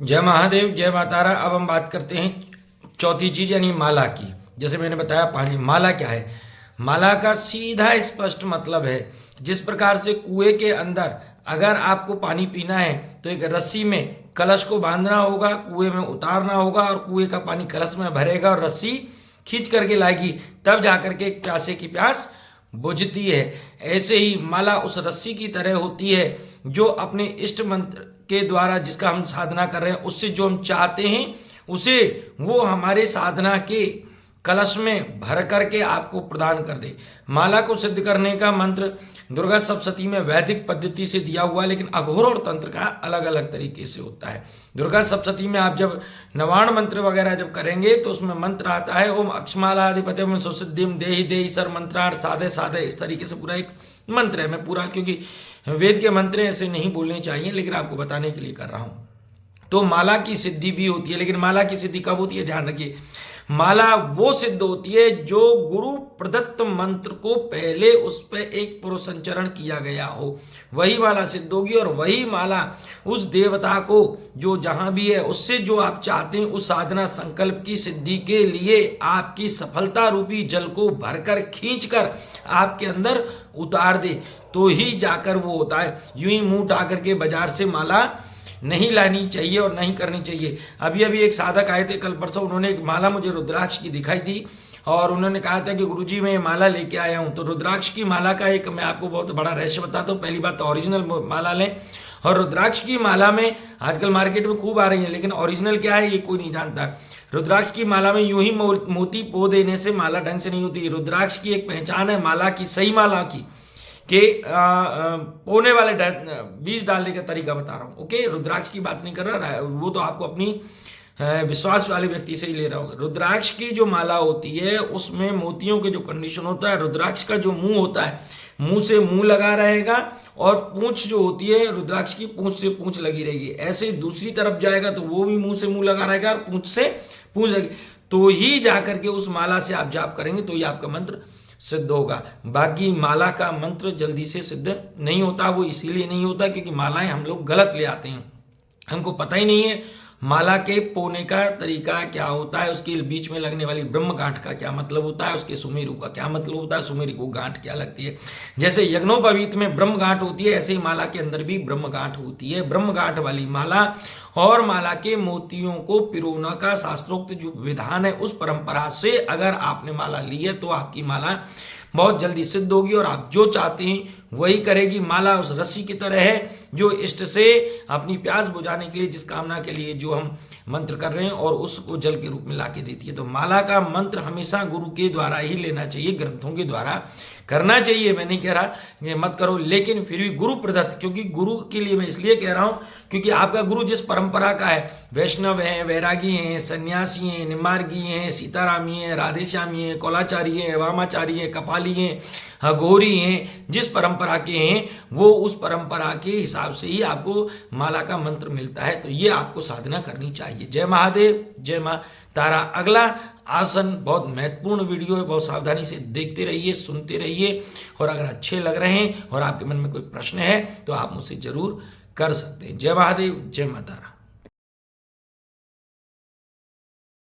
जय महादेव, जय मातारा। अब हम बात करते हैं चौथी चीज यानी माला की। जैसे मैंने बताया पानी, माला क्या है? माला का सीधा स्पष्ट मतलब है, जिस प्रकार से कुएं के अंदर अगर आपको पानी पीना है तो एक रस्सी में कलश को बांधना होगा, कुएं में उतारना होगा और कुएं का पानी कलश में भरेगा और रस्सी खींच करके लाएगी, तब जाकर के एक प्यासे की प्यास बुझती है। ऐसे ही माला उस रस्सी की तरह होती है जो अपने इष्ट मंत्र के द्वारा, जिसका हम साधना कर रहे हैं, उससे जो हम चाहते हैं उसे वो हमारे साधना के कलश में भर करके आपको प्रदान कर दे। माला को सिद्ध करने का मंत्र दुर्गा सप्तशती में वैदिक पद्धति से दिया हुआ है, लेकिन अघोर और तंत्र का अलग अलग तरीके से होता है। दुर्गा सप्तशती में आप जब नवाण मंत्र वगैरह जब करेंगे तो उसमें मंत्र आता है ओम अक्षमालाधिपत्यम सुसिद्धिम देहि देहि सर मंत्रार्थ साधे साधे। इस तरीके से पूरा एक मंत्र है। मैं पूरा, क्योंकि वेद के मंत्र ऐसे नहीं बोलने चाहिए, लेकिन आपको बताने के लिए कर रहा हूं। तो माला की सिद्धि भी होती है, लेकिन माला की सिद्धि कब होती है ध्यान रखिए। माला वो सिद्ध होती है जो गुरु प्रदत्त मंत्र को पहले उस पर एक पुरुषंचरण किया गया हो, वही माला सिद्ध होगी। और वही माला उस देवता को जो जहां भी है उससे जो आप चाहते हैं उस साधना संकल्प की सिद्धि के लिए आपकी सफलता रूपी जल को भरकर खींचकर आपके अंदर उतार दे, तो ही जाकर वो होता है। यूं ही मुंह उठा करके बाजार से माला नहीं लानी चाहिए और नहीं करनी चाहिए। अभी अभी एक साधक आए थे कल परसों, उन्होंने एक माला मुझे रुद्राक्ष की दिखाई थी और उन्होंने कहा था कि गुरुजी मैं ये माला लेके आया हूँ। तो रुद्राक्ष की माला का एक मैं आपको बहुत बड़ा रहस्य बताता हूँ। पहली बात तो ओरिजिनल माला लें, और रुद्राक्ष की माला में आजकल मार्केट में खूब आ रही है, लेकिन ओरिजिनल क्या है ये कोई नहीं जानता। रुद्राक्ष की माला में यूं ही मोती पो देने से माला ढंग से नहीं होती। रुद्राक्ष की एक पहचान है माला की, सही माला की, के पोने वाले बीज डालने का तरीका बता रहा हूँ। ओके, रुद्राक्ष की बात नहीं कर रहा, वो तो आपको अपनी विश्वास वाले व्यक्ति से ही ले रहा होगा। रुद्राक्ष की जो माला होती है उसमें मोतियों के जो कंडीशन होता है, रुद्राक्ष का जो मुंह होता है, मुंह से मुंह लगा रहेगा और पूंछ जो होती है रुद्राक्ष की, पूंछ से पूंछ लगी रहेगी। ऐसे दूसरी तरफ जाएगा तो वो भी मुंह से मुंह लगा रहेगा और पूंछ से पूंछ लगी, तो ही जाकर के उस माला से आप जाप करेंगे तो ही आपका मंत्र सिद्ध होगा। बाकी माला का मंत्र जल्दी से सिद्ध नहीं होता। वो इसीलिए नहीं होता क्योंकि मालाएं हम लोग गलत ले आते हैं, हमको पता ही नहीं है माला के पोने का तरीका क्या होता है, उसके बीच में लगने वाली ब्रह्म गांठ का क्या मतलब होता है, उसके सुमेरु का क्या मतलब होता है, सुमेरु को गांठ क्या लगती है। जैसे यज्ञोपवीत में ब्रह्म गांठ होती है, ऐसे ही माला के अंदर भी ब्रह्म गांठ होती है। ब्रह्म गांठ वाली माला और माला के मोतियों को पिरोना का शास्त्रोक्त जो विधान है उस परंपरा से अगर आपने माला ली है तो आपकी माला बहुत जल्दी सिद्ध होगी और आप जो चाहते हैं वही करेगी। माला उस रस्सी की तरह है जो इष्ट से अपनी प्यास बुझाने के लिए, जिस कामना के लिए जो हम मंत्र कर रहे हैं, और उसको जल के रूप में ला के देती है। तो माला का मंत्र हमेशा गुरु के द्वारा ही लेना चाहिए, ग्रंथों के द्वारा करना चाहिए। मैं नहीं कह रहा ये मत करो, लेकिन फिर भी गुरु प्रदत्त, क्योंकि गुरु के लिए मैं इसलिए कह रहा हूं क्योंकि आपका गुरु जिस परंपरा का है, वैष्णव है, वैरागी हैं, सन्यासी हैं, निमार्गी हैं, सीतारामी हैं, राधेश्यामी हैं, कौलाचारी हैं, वामाचारी हैं, कपाली हैं, अघोरी हैं, जिस परंपरा के हैं वो उस परंपरा के हिसाब से ही आपको माला का मंत्र मिलता है। तो ये आपको साधना करनी चाहिए। जय महादेव, जय माँ तारा। अगला आसन बहुत महत्वपूर्ण वीडियो है, बहुत सावधानी से देखते रहिए, सुनते रहिए, और अगर अच्छे लग रहे हैं और आपके मन में कोई प्रश्न है तो आप मुझसे जरूर कर सकते हैं। जय महादेव, जय माँ तारा।